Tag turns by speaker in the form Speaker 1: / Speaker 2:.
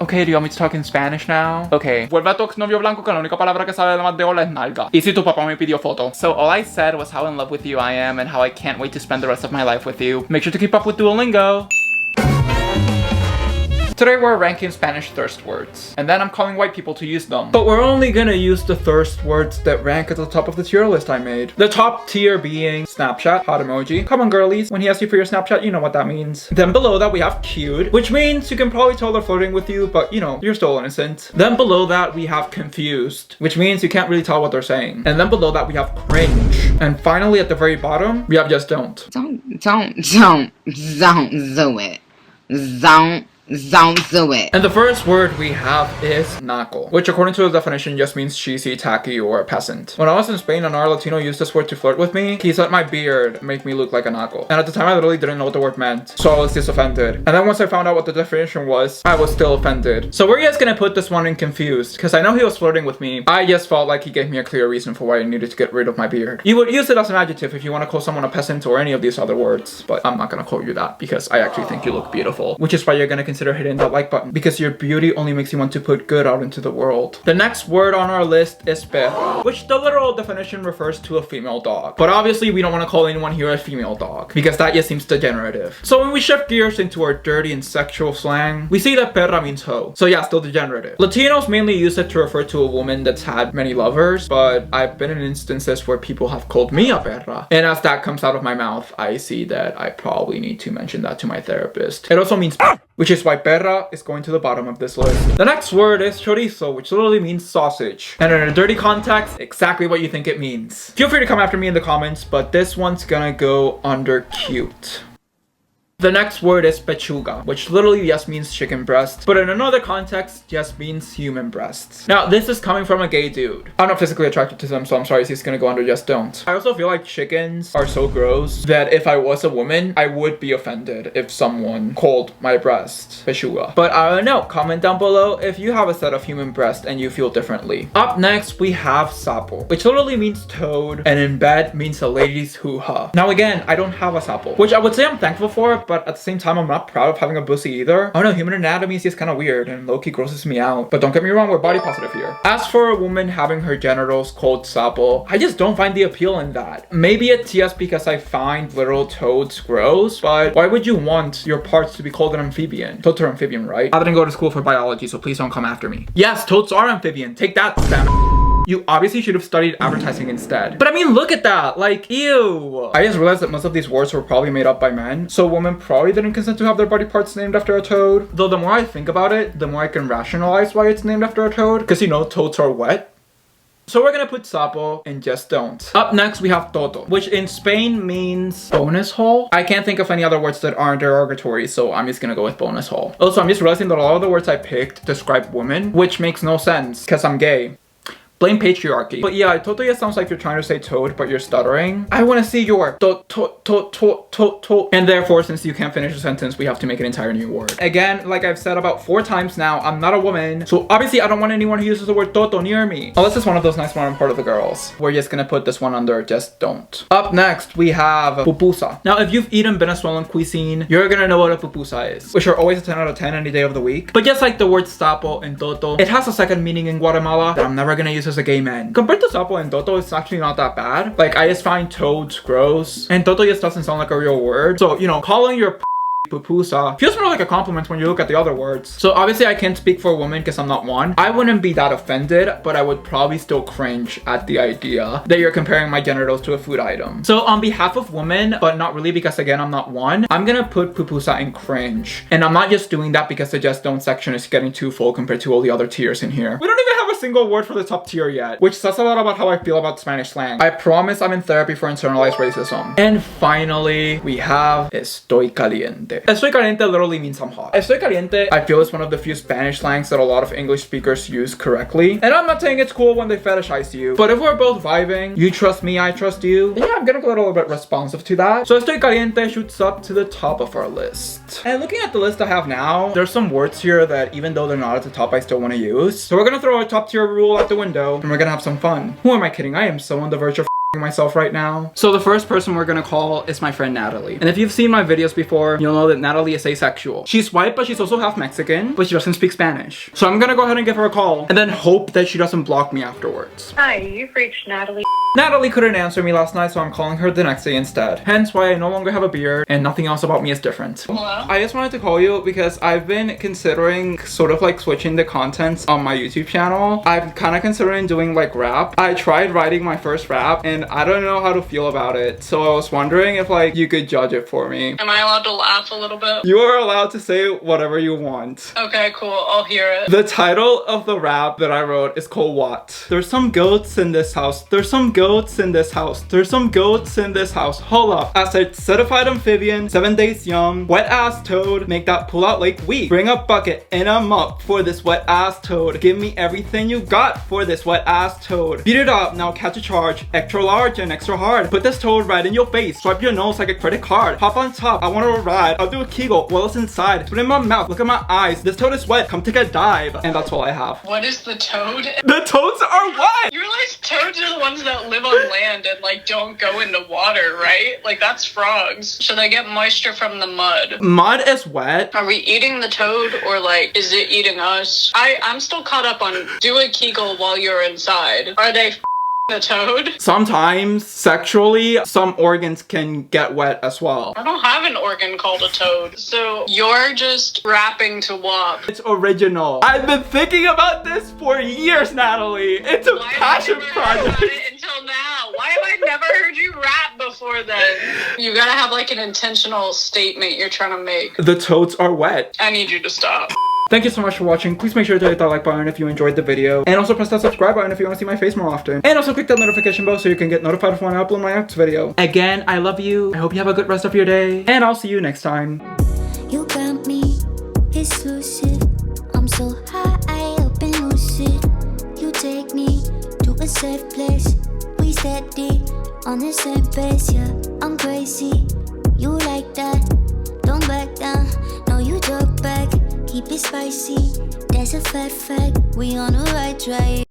Speaker 1: Okay, do you want me to talk in Spanish now? Okay. Vuelve a tu exnovio blanco que la única palabra que sabe además de hola es nalga. Y si tu papá me pidió foto. So all I said was how in love with you I am and how I can't wait to spend the rest of my life with you. Make sure to keep up with Duolingo. Today we're ranking Spanish thirst words, and then I'm calling white people to use them. But we're only gonna use the thirst words that rank at the top of the tier list I made. The top tier being Snapchat, hot emoji. Come on girlies, when he asks you for your Snapchat, you know what that means. Then below that we have cute, which means you can probably tell they're flirting with you, but you know, you're still innocent. Then below that we have confused, which means you can't really tell what they're saying. And then below that we have cringe. And finally at the very bottom, we have just don't.
Speaker 2: Don't do it. Don't do it.
Speaker 1: And the first word we have is knuckle, which according to the definition just means cheesy, tacky, or a peasant. When I was in Spain and our Latino used this word to flirt with me, he said my beard made me look like a knuckle. And at the time I literally didn't know what the word meant, so I was just offended. And then once I found out what the definition was, I was still offended. So we're just gonna put this one in confused, because I know he was flirting with me. I just felt like he gave me a clear reason for why I needed to get rid of my beard. You would use it as an adjective if you want to call someone a peasant or any of these other words, but I'm not gonna call you that because I actually think you look beautiful, which is why you're gonna consider hitting that like button, because your beauty only makes you want to put good out into the world. The next word on our list is perra, which the literal definition refers to a female dog. But obviously we don't want to call anyone here a female dog, because that just seems degenerative. So when we shift gears into our dirty and sexual slang, we see that perra means hoe. So yeah, still degenerative. Latinos mainly use it to refer to a woman that's had many lovers, but I've been in instances where people have called me a perra. And as that comes out of my mouth, I see that I probably need to mention that to my therapist. It also means which is why perra is going to the bottom of this list. The next word is chorizo, which literally means sausage. And in a dirty context, exactly what you think it means. Feel free to come after me in the comments, but this one's gonna go under cute. The next word is pechuga, which literally just means chicken breast, but in another context just means human breasts. Now, this is coming from a gay dude. I'm not physically attracted to them, so I'm sorry, he's gonna go under just don't. I also feel like chickens are so gross that if I was a woman, I would be offended if someone called my breast pechuga. But I don't know, comment down below if you have a set of human breast and you feel differently. Up next, we have sapo, which literally means toad, and in bed means a lady's hoo-ha. Now again, I don't have a sapo, which I would say I'm thankful for, but at the same time, I'm not proud of having a pussy either. I don't know, human anatomy is just kind of weird and low-key grosses me out. But don't get me wrong, we're body positive here. As for a woman having her genitals called sapo, I just don't find the appeal in that. Maybe it's just because I find literal toads gross, but why would you want your parts to be called an amphibian? Toads are amphibian, right? I didn't go to school for biology, so please don't come after me. Yes, toads are amphibian. Take that, Spam. You obviously should have studied advertising instead. But I mean, look at that, like, ew. I just realized that most of these words were probably made up by men, so women probably didn't consent to have their body parts named after a toad. Though the more I think about it, the more I can rationalize why it's named after a toad, because you know, toads are wet. So we're gonna put sapo and just don't. Up next, we have toto, which in Spain means bonus hole. I can't think of any other words that aren't derogatory, so I'm just gonna go with bonus hole. Also, I'm just realizing that a lot of the words I picked describe women, which makes no sense, because I'm gay. Blame patriarchy. But yeah, toto just sounds like you're trying to say toad, but you're stuttering. I want to see your to. And therefore, since you can't finish a sentence, we have to make an entire new word. Again, like I've said about 4 times now, I'm not a woman. So obviously, I don't want anyone who uses the word toto near me. Unless it's one of those nice modern part of the girls. We're just gonna put this one under just don't. Up next, we have pupusa. Now, if you've eaten Venezuelan cuisine, you're gonna know what a pupusa is, which are always a 10 out of 10 any day of the week. But just like the word sapo and toto, it has a second meaning in Guatemala that I'm never gonna use as a gay man. Compared to sapo and toto, it's actually not that bad. Like, I just find toads gross, and toto just doesn't sound like a real word. So, you know, calling your pupusa feels more like a compliment when you look at the other words. So obviously I can't speak for a woman because I'm not one. I wouldn't be that offended, but I would probably still cringe at the idea that you're comparing my genitals to a food item. So on behalf of women, but not really because again I'm not one, I'm gonna put pupusa in cringe. And I'm not just doing that because the just don't section is getting too full compared to all the other tiers in here. We don't even have a single word for the top tier yet, which says a lot about how I feel about Spanish slang. I promise I'm in therapy for internalized racism. And finally, we have estoy caliente. Estoy caliente literally means I'm hot. Estoy caliente, I feel, is one of the few Spanish slangs that a lot of English speakers use correctly. And I'm not saying it's cool when they fetishize you, but if we're both vibing, you trust me, I trust you, then yeah, I'm getting a little bit responsive to that. So estoy caliente shoots up to the top of our list. And looking at the list I have now, there's some words here that even though they're not at the top, I still want to use. So we're gonna throw our top tier rule out the window and we're gonna have some fun. Who am I kidding? I am so on the verge of myself right now. So the first person we're gonna call is my friend Natalie. And if you've seen my videos before, you'll know that Natalie is asexual. She's white, but she's also half Mexican, but she doesn't speak Spanish. So I'm gonna go ahead and give her a call and then hope that she doesn't block me afterwards.
Speaker 3: Hi, you've reached Natalie.
Speaker 1: Natalie couldn't answer me last night, so I'm calling her the next day instead. Hence why I no longer have a beard and nothing else about me is different.
Speaker 3: Hello?
Speaker 1: I just wanted to call you because I've been considering sort of like switching the contents on my YouTube channel. I'm kind of considering doing like rap. I tried writing my first rap and I don't know how to feel about it. So I was wondering if like you could judge it for me.
Speaker 3: Am I allowed to laugh a little bit?
Speaker 1: You are allowed to say whatever you want.
Speaker 3: Okay, cool. I'll hear it.
Speaker 1: The title of the rap that I wrote is called What? There's some goats in this house. There's some goats in this house. There's some goats in this house. Hold up. I said certified amphibian, 7 days young, wet ass toad, make that pull out lake weak. Bring a bucket and a mop for this wet ass toad. Give me everything you got for this wet ass toad. Beat it up, now catch a charge. Extra large and extra hard. Put this toad right in your face. Swipe your nose like a credit card. Hop on top, I wanna ride. I'll do a kegel while it's inside. Put it in my mouth, look at my eyes. This toad is wet, come take a dive. And that's all I have.
Speaker 3: What is the toad?
Speaker 1: The toads are wet!
Speaker 3: You realize toads are the ones that live on land and like don't go into water, right? Like that's frogs. So they get moisture from the mud.
Speaker 1: Mud is wet.
Speaker 3: Are we eating the toad or like is it eating us? I'm still caught up on do a kegel while you're inside. Are they the toad?
Speaker 1: Sometimes, sexually, some organs can get wet as well.
Speaker 3: I don't have an organ called a toad. So you're just rapping to WAP.
Speaker 1: It's original. I've been thinking about this for years, Natalie. It's a passion project.
Speaker 3: About it until now. Why have I never heard you rap before then? You gotta have like an intentional statement you're trying to make.
Speaker 1: The toads are wet.
Speaker 3: I need you to stop.
Speaker 1: Thank you so much for watching. Please make sure to hit that like button if you enjoyed the video. And also press that subscribe button if you want to see my face more often. And also click that notification bell so you can get notified of when I upload my next video. Again, I love you. I hope you have a good rest of your day. And I'll see you next time.
Speaker 4: You got me exclusive. I'm so high up and lucid. You take me to a safe place. We steady on the same pace, yeah. I'm crazy. You like that? Don't back down. No, you talk back. Keep it spicy. There's a fact. We on the right track.